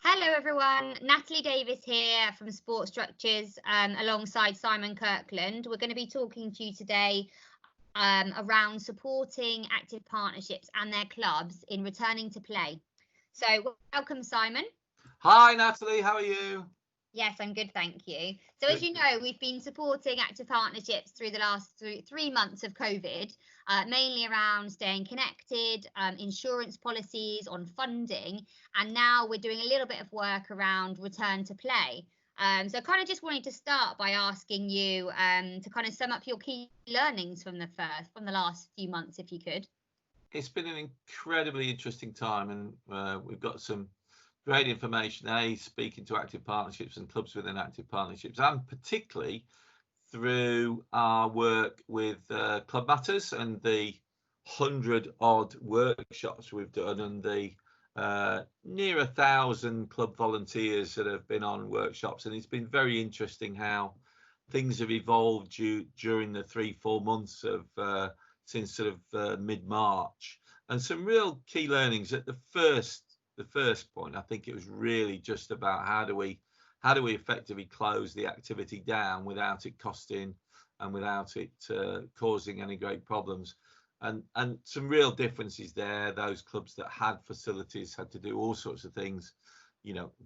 Hello everyone, Natalie Davis here from Sport Structures alongside Simon Kirkland. We're going to be talking to you today around supporting active partnerships and their clubs in returning to play. So welcome Simon. Hi Natalie, how are you? Yes, I'm good, thank you. So as you know, we've been supporting active partnerships through the last three months of COVID, mainly around staying connected, insurance policies, on funding, and now we're doing a little bit of work around return to play. So I kind of just wanted to start by asking you to kind of sum up your key learnings from the last few months, if you could. It's been an incredibly interesting time, and we've got some great information, speaking to active partnerships and clubs within active partnerships, and particularly through our work with Club Matters and the 100-odd workshops we've done, and the near 1,000 club volunteers that have been on workshops. And it's been very interesting how things have evolved during the 3-4 months of since sort of mid-March, and some real key learnings. At the first point, I think it was really just about how do we effectively close the activity down without it costing and without it causing any great problems, and some real differences there. Those clubs that had facilities had to do all sorts of things,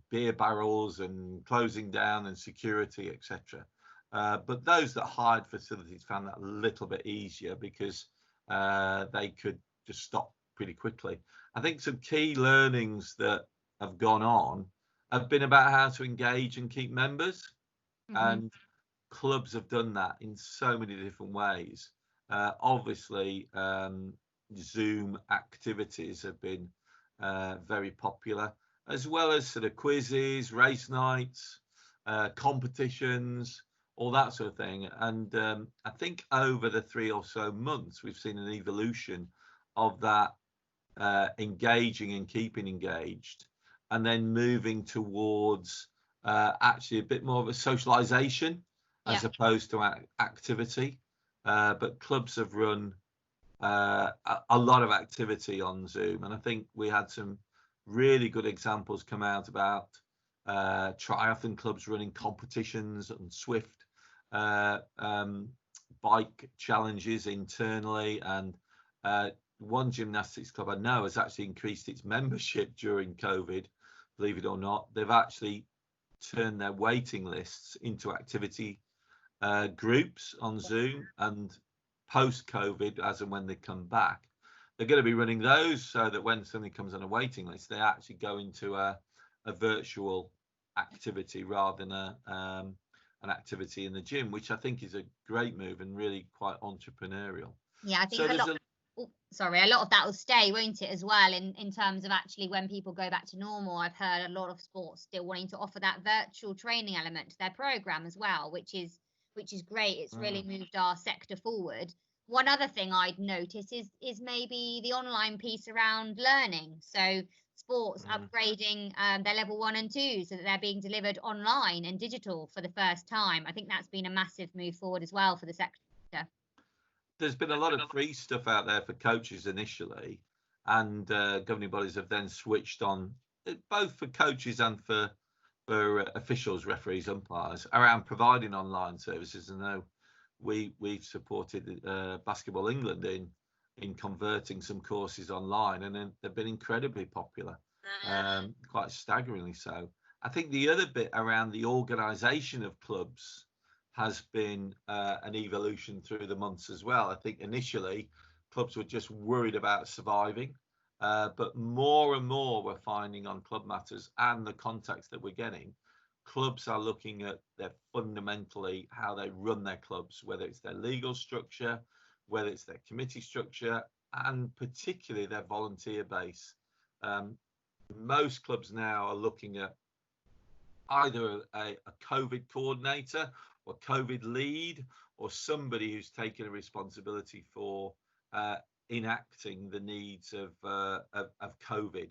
beer barrels and closing down and security, etc. But those that hired facilities found that a little bit easier because they could just stop pretty quickly. I think some key learnings that have gone on have been about how to engage and keep members. And clubs have done that in so many different ways. Obviously, Zoom activities have been very popular, as well as sort of quizzes, race nights, competitions, all that sort of thing. And I think over the 3 or so months, we've seen an evolution of that engaging and keeping engaged, and then moving towards actually a bit more of a socialization as opposed to activity. But clubs have run a lot of activity on Zoom, and I think we had some really good examples come out about triathlon clubs running competitions and Swift bike challenges internally, and one gymnastics club I know has actually increased its membership during COVID. Believe it or not, they've actually turned their waiting lists into activity groups on Zoom, and post-COVID, as and when they come back, they're going to be running those so that when somebody comes on a waiting list, they actually go into a virtual activity rather than an activity in the gym, which I think is a great move and really quite entrepreneurial. Yeah, I think a lot of that will stay, won't it, as well, in terms of actually when people go back to normal. I've heard a lot of sports still wanting to offer that virtual training element to their program as well, which is great. It's really moved our sector forward. One other thing I'd notice is maybe the online piece around learning. So sports upgrading their level 1 and 2 so that they're being delivered online and digital for the first time. I think that's been a massive move forward as well for the sector. There's been a lot of free stuff out there for coaches initially, and governing bodies have then switched on, both for coaches and for officials, referees, umpires, around providing online services. And now we've supported Basketball England in converting some courses online, and they've been incredibly popular, quite staggeringly so. I think the other bit around the organisation of clubs has been an evolution through the months as well. I think initially clubs were just worried about surviving, but more and more we're finding on Club Matters and the contacts that we're getting, clubs are looking at their fundamentally how they run their clubs, whether it's their legal structure, whether it's their committee structure, and particularly their volunteer base. Most clubs now are looking at either a COVID coordinator or COVID lead, or somebody who's taken a responsibility for enacting the needs of COVID,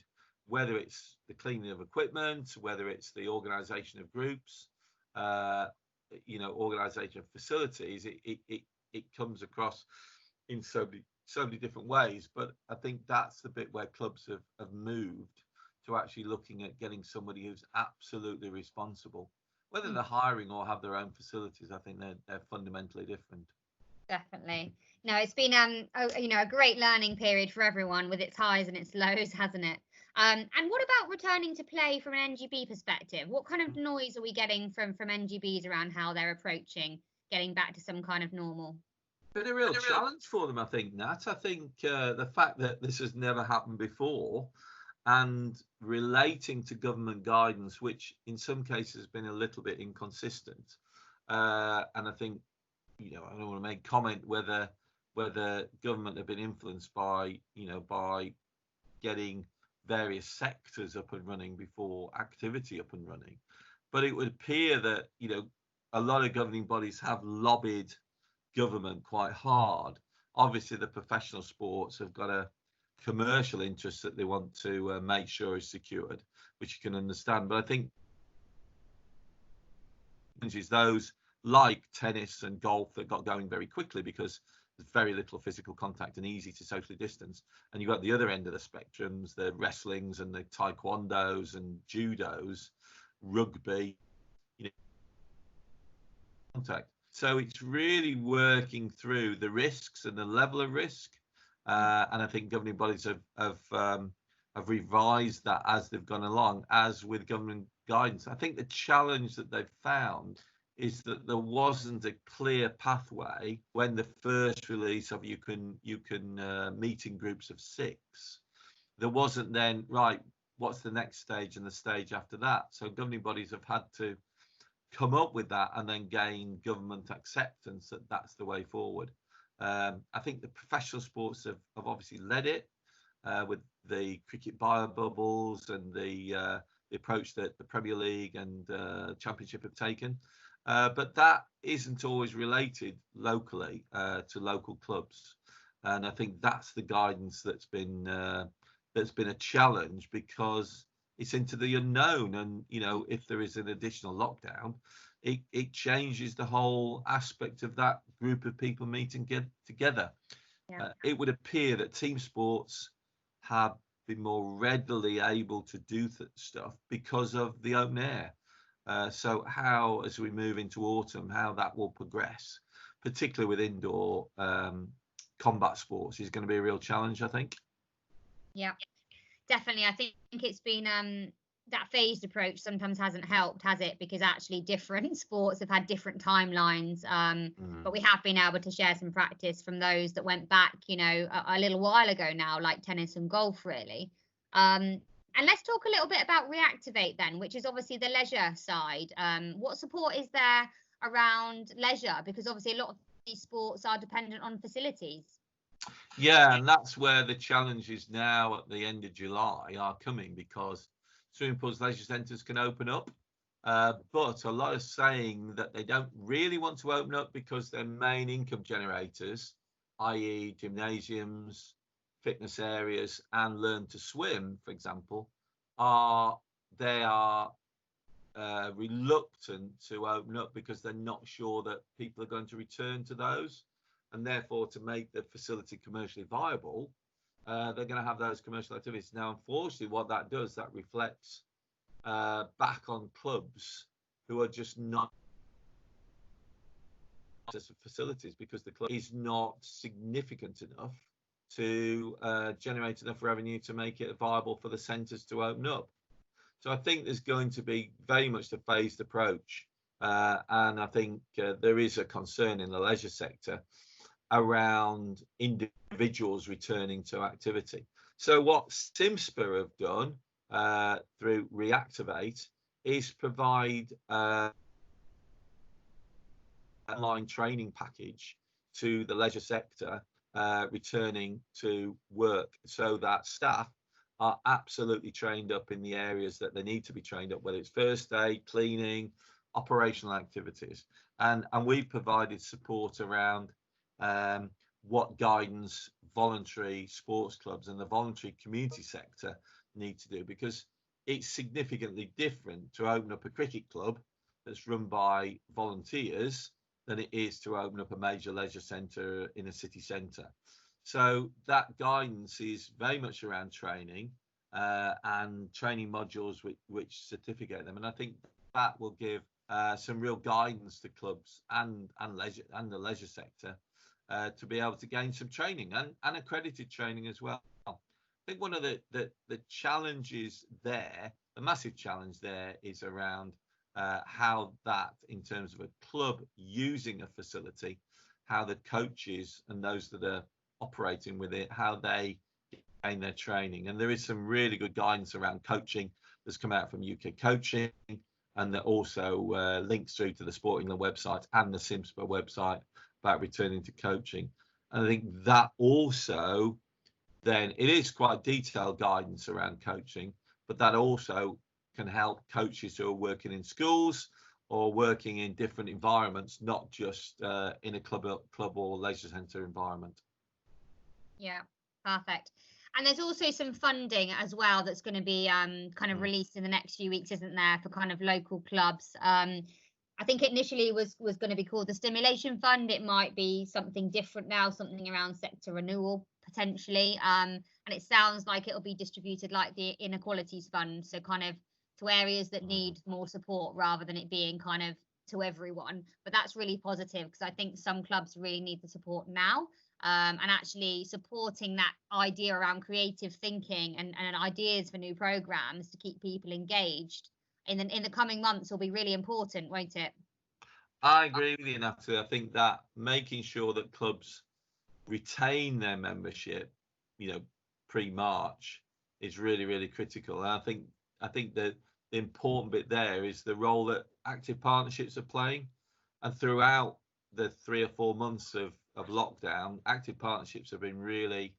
whether it's the cleaning of equipment, whether it's the organisation of groups, organisation of facilities. It comes across in so many different ways. But I think that's the bit where clubs have moved to actually looking at getting somebody who's absolutely responsible. Whether they're hiring or have their own facilities, I think they're fundamentally different. Definitely. No, it's been a great learning period for everyone with its highs and its lows, hasn't it? And what about returning to play from an NGB perspective? What kind of noise are we getting from NGBs around how they're approaching getting back to some kind of normal? Been a real challenge for them, I think, Nat. I think the fact that this has never happened before and relating to government guidance, which in some cases has been a little bit inconsistent. And I think, I don't want to make comment whether government have been influenced by, by getting various sectors up and running before activity up and running. But it would appear that, a lot of governing bodies have lobbied government quite hard. Obviously, the professional sports have got a commercial interest that they want to make sure is secured, which you can understand. But I think those like tennis and golf that got going very quickly because there's very little physical contact and easy to socially distance. And you've got the other end of the spectrums, the wrestlings and the taekwondos and judos, rugby, contact. So it's really working through the risks and the level of risk. And I think governing bodies have revised that as they've gone along, as with government guidance. I think the challenge that they've found is that there wasn't a clear pathway when the first release of you can meet in groups of 6. There wasn't then, right, what's the next stage and the stage after that? So governing bodies have had to come up with that and then gain government acceptance that that's the way forward. I think the professional sports have obviously led it with the cricket bio bubbles and the approach that the Premier League and Championship have taken. But that isn't always related locally to local clubs. And I think that's the guidance that's been a challenge because it's into the unknown. And, if there is an additional lockdown, it changes the whole aspect of that group of people meeting together. Yeah. It would appear that team sports have been more readily able to do stuff because of the open air. So how, as we move into autumn, how that will progress, particularly with indoor combat sports, is going to be a real challenge, I think. Yeah, definitely. I think it's been that phased approach sometimes hasn't helped, has it? Because actually different sports have had different timelines. But we have been able to share some practice from those that went back, a little while ago now, like tennis and golf, really. And let's talk a little bit about Reactivate then, which is obviously the leisure side. What support is there around leisure? Because obviously a lot of these sports are dependent on facilities. Yeah, and that's where the challenges now at the end of July are coming because swimming pools, leisure centres can open up. But a lot are saying that they don't really want to open up because their main income generators, i.e. gymnasiums, fitness areas and learn to swim, for example, are reluctant to open up because they're not sure that people are going to return to those. And therefore, to make the facility commercially viable, they're going to have those commercial activities. Now, unfortunately, what that does, that reflects back on clubs who are just not facilities because the club is not significant enough to generate enough revenue to make it viable for the centres to open up. So I think there's going to be very much the phased approach. And I think there is a concern in the leisure sector around individuals returning to activity. So what SIMSPA have done through Reactivate is provide an online training package to the leisure sector returning to work so that staff are absolutely trained up in the areas that they need to be trained up, whether it's first aid, cleaning, operational activities. And we've provided support around what guidance voluntary sports clubs and the voluntary community sector need to do, because it's significantly different to open up a cricket club that's run by volunteers than it is to open up a major leisure centre in a city centre. So that guidance is very much around training, and training modules which certificate them. And I think that will give some real guidance to clubs and leisure and the leisure sector to be able to gain some training and accredited training as well. I think one of the challenges there, the massive challenge there, is around how that, in terms of a club using a facility, how the coaches and those that are operating with it, how they gain their training. And there is some really good guidance around coaching that's come out from UK Coaching, and that also links through to the Sport England website and the SIMSPA website about returning to coaching. And I think that also, then, it is quite detailed guidance around coaching, but that also can help coaches who are working in schools or working in different environments, not just in a club or leisure centre environment. Yeah, perfect. And there's also some funding as well that's going to be kind of released in the next few weeks, isn't there, for kind of local clubs? I think initially was going to be called the Stimulation Fund. It might be something different now, something around sector renewal potentially. And it sounds like it'll be distributed like the Inequalities Fund, so kind of to areas that need more support rather than it being kind of to everyone. But that's really positive, because I think some clubs really need the support now. And actually supporting that idea around creative thinking and ideas for new programs to keep people engaged in the coming months will be really important, won't it? I agree with you, Natalie. I think that making sure that clubs retain their membership, pre-March, is really, really critical. And I think that the important bit there is the role that active partnerships are playing. And throughout the 3 or 4 months of lockdown, active partnerships have been really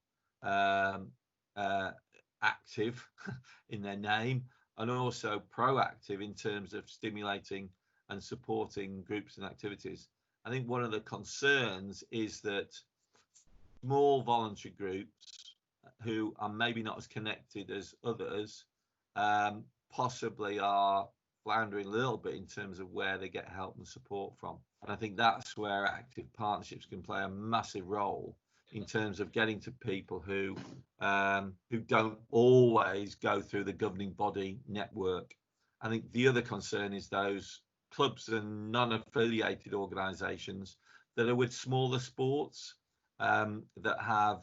active in their name, and also proactive in terms of stimulating and supporting groups and activities. I think one of the concerns is that small voluntary groups who are maybe not as connected as others possibly are floundering a little bit in terms of where they get help and support from. And I think that's where active partnerships can play a massive role in terms of getting to people who don't always go through the governing body network. I think the other concern is those clubs and non-affiliated organisations that are with smaller sports that have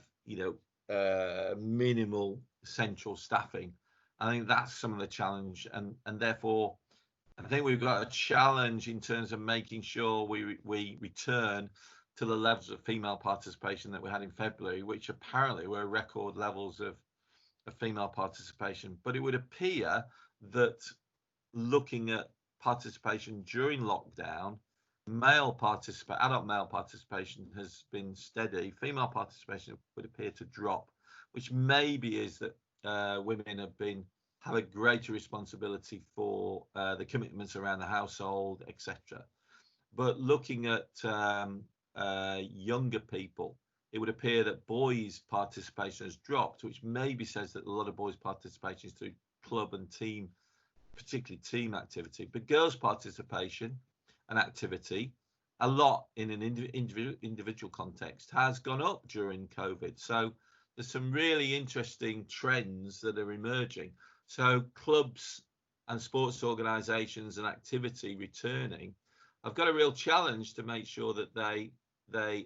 minimal central staffing. I think that's some of the challenge, and therefore I think we've got a challenge in terms of making sure we return to the levels of female participation that we had in February, which apparently were record levels of female participation. But it would appear that, looking at participation during lockdown, adult male participation has been steady. Female participation would appear to drop, which maybe is that women have a greater responsibility for the commitments around the household, etc. But looking at younger people, it would appear that boys' participation has dropped, which maybe says that a lot of boys' participation is through club and team, particularly team activity. But girls' participation and activity, a lot in an individual context, has gone up during COVID. So there's some really interesting trends that are emerging. So clubs and sports organisations and activity returning, I've got a real challenge to make sure that they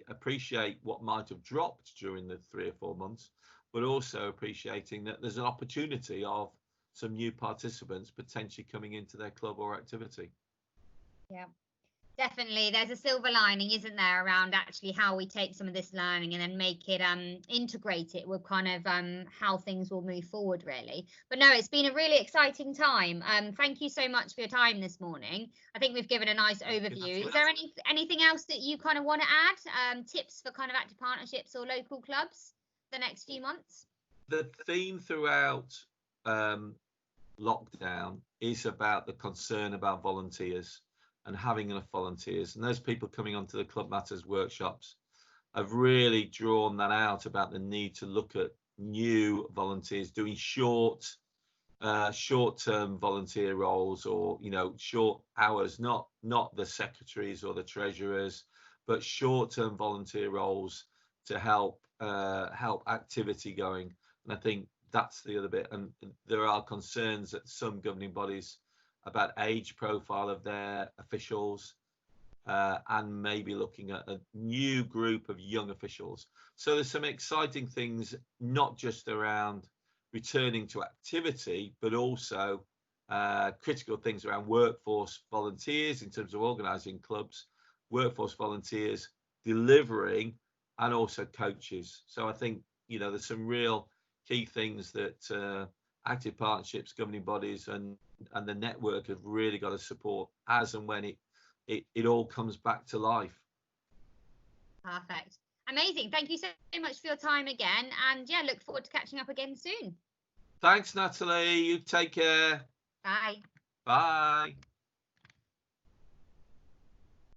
appreciate what might have dropped during the 3 or 4 months, but also appreciating that there's an opportunity of some new participants potentially coming into their club or activity. Yeah, definitely. There's a silver lining, isn't there, around actually how we take some of this learning and then make it integrate it with kind of how things will move forward, really. But no, it's been a really exciting time. Thank you so much for your time this morning. I think we've given a nice overview. Is there anything else that you kind of want to add? Tips for kind of active partnerships or local clubs the next few months? The theme throughout lockdown is about the concern about volunteers and having enough volunteers, and those people coming onto the Club Matters workshops have really drawn that out about the need to look at new volunteers doing short-term volunteer roles, or short hours, not the secretaries or the treasurers, but short-term volunteer roles to help activity going. And I think that's the other bit. And there are concerns at some governing bodies about age profile of their officials, and maybe looking at a new group of young officials. So there's some exciting things, not just around returning to activity, but also critical things around workforce volunteers in terms of organising clubs, workforce volunteers, delivering, and also coaches. So I think, there's some real key things that active partnerships, governing bodies, and the network have really got to support as and when it all comes back to life. Perfect. Amazing. Thank you so much for your time again. And yeah, look forward to catching up again soon. Thanks, Natalie. You take care. Bye. Bye.